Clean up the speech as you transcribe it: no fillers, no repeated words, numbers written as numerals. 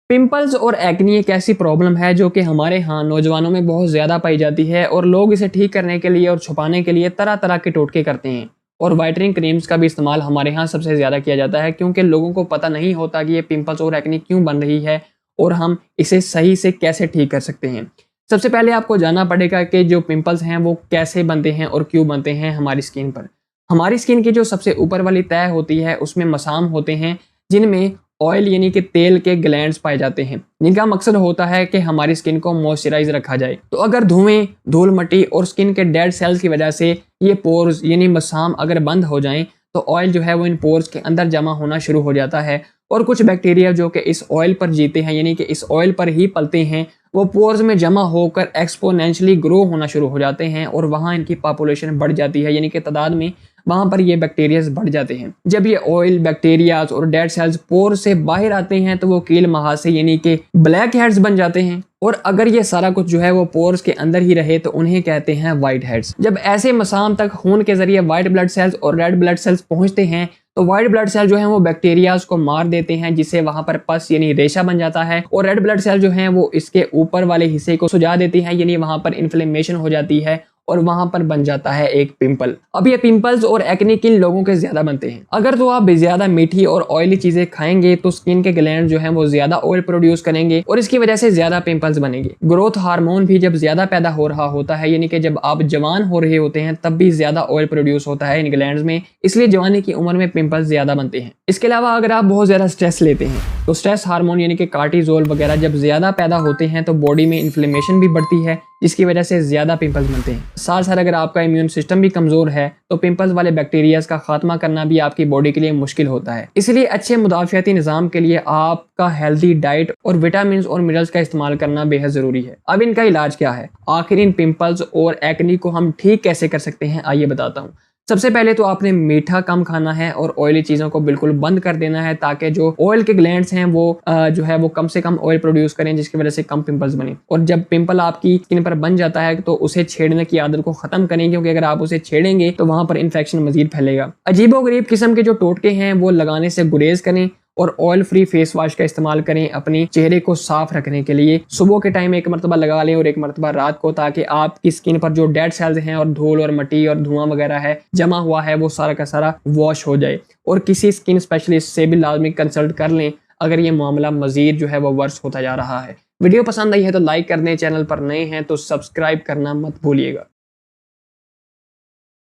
Pimples और acne एक ऐसी प्रॉब्लम है जो कि हमारे यहाँ नौजवानों में बहुत ज़्यादा पाई जाती है और लोग इसे ठीक करने के लिए और छुपाने के लिए तरह तरह के टोटके करते हैं। और वाइटनिंग क्रीम्स का भी इस्तेमाल हमारे यहाँ सबसे ज़्यादा किया जाता है क्योंकि लोगों को पता नहीं होता कि ये पिंपल्स और एक्नी क्यों बन रही है और हम इसे सही से कैसे ठीक कर सकते हैं। सबसे पहले आपको जानना पड़ेगा कि जो पिंपल्स हैं वो कैसे बनते हैं और क्यों बनते हैं हमारी स्किन पर। हमारी स्किन की जो सबसे ऊपर वाली तह होती है उसमें मसाम होते हैं जिनमें ऑयल यानी कि तेल के ग्लैंड्स पाए जाते हैं, जिनका मकसद होता है कि हमारी स्किन को मॉइस्चराइज रखा जाए। तो अगर धुएं, धूल मट्टी और स्किन के डेड सेल्स की वजह से ये पोर्स यानी मसाम अगर बंद हो जाएं तो ऑयल जो है वो इन पोर्स के अंदर जमा होना शुरू हो जाता है और कुछ बैक्टीरिया जो कि इस ऑयल पर जीते हैं यानी कि इस ऑयल पर ही पलते हैं वो पोर्स में जमा होकर एक्सपोनेंशियली ग्रो होना शुरू हो जाते हैं और वहाँ इनकी पॉपुलेशन बढ़ जाती है यानी कि तादाद में वहां पर ये बैक्टीरियाज बढ़ जाते हैं। जब ये ऑयल, बैक्टीरियाज और डेड सेल्स पोर से बाहर आते हैं तो वो कील महासे यानी कि ब्लैक हेड्स बन जाते हैं और अगर ये सारा कुछ जो है वो पोर्स के अंदर ही रहे तो उन्हें कहते हैं व्हाइट हेड्स। जब ऐसे मसाम तक खून के जरिए व्हाइट ब्लड सेल्स और रेड ब्लड सेल्स पहुंचते हैं तो व्हाइट ब्लड सेल जो है वो बैक्टीरियाज को मार देते हैं जिससे वहां पर पस यानी रेशा बन जाता है और रेड ब्लड सेल जो है वो इसके ऊपर वाले हिस्से को सुझा देती हैं यानी वहां पर इन्फ्लेमेशन हो जाती है और वहां पर बन जाता है एक पिंपल। अब ये पिंपल्स और एक्ने किन लोगों के ज्यादा बनते हैं? अगर तो आप ज्यादा मीठी और ऑयली चीजें खाएंगे तो स्किन के ग्लैंड जो हैं वो ज्यादा ऑयल प्रोड्यूस करेंगे और इसकी वजह से ज्यादा पिंपल्स बनेंगे। ग्रोथ हार्मोन भी जब ज्यादा पैदा हो रहा होता है यानी कि जब आप जवान हो रहे होते हैं तब भी ज्यादा ऑयल प्रोड्यूस होता है इन ग्लैंड्स में, इसलिए जवानी की उम्र में पिंपल्स ज्यादा बनते हैं। इसके अलावा अगर आप बहुत ज्यादा स्ट्रेस लेते हैं तो स्ट्रेस हार्मोन यानी कि कार्टिसोल वगैरह जब ज्यादा पैदा होते हैं तो बॉडी में इन्फ्लेमेशन भी बढ़ती है जिसकी वजह से ज्यादा पिंपल्स बनते हैं। साथ साथ अगर आपका इम्यून सिस्टम भी कमजोर है तो पिंपल्स वाले बैक्टीरियाज का खात्मा करना भी आपकी बॉडी के लिए मुश्किल होता है। इसलिए अच्छे मुदाफियाती निज़ाम के लिए आपका हेल्दी डाइट और विटामिन और मिनरल्स का इस्तेमाल करना बेहद जरूरी है। अब इनका इलाज क्या है? आखिर इन पिंपल्स और एक्नी को हम ठीक कैसे कर सकते हैं, आइए बताता हूँ। सबसे पहले तो आपने मीठा कम खाना है और ऑयली चीज़ों को बिल्कुल बंद कर देना है ताकि जो ऑयल के ग्लैंड्स हैं वो जो है वो कम से कम ऑयल प्रोड्यूस करें जिसकी वजह से कम पिंपल्स बने। और जब पिंपल आपकी स्किन पर बन जाता है तो उसे छेड़ने की आदत को खत्म करें क्योंकि अगर आप उसे छेड़ेंगे तो वहां पर इन्फेक्शन मजीद फैलेगा। अजीबोगरीब किस्म के जो टोटके हैं वो लगाने से गुरेज करें और ऑयल फ्री फेस वॉश का इस्तेमाल करें अपनी चेहरे को साफ रखने के लिए। सुबह के टाइम एक मरतबा लगा लें और एक मरतबा रात को, ताकि आपकी स्किन पर जो डेड सेल्स हैं और धूल और मिट्टी और धुआं वगैरह है जमा हुआ है वो सारा का सारा वॉश हो जाए। और किसी स्किन स्पेशलिस्ट से भी लाजमी कंसल्ट कर लें अगर ये मामला मजीद जो है वो वर्स होता जा रहा है। वीडियो पसंद आई है तो लाइक कर दें, चैनल पर नए हैं तो सब्सक्राइब करना मत भूलिएगा।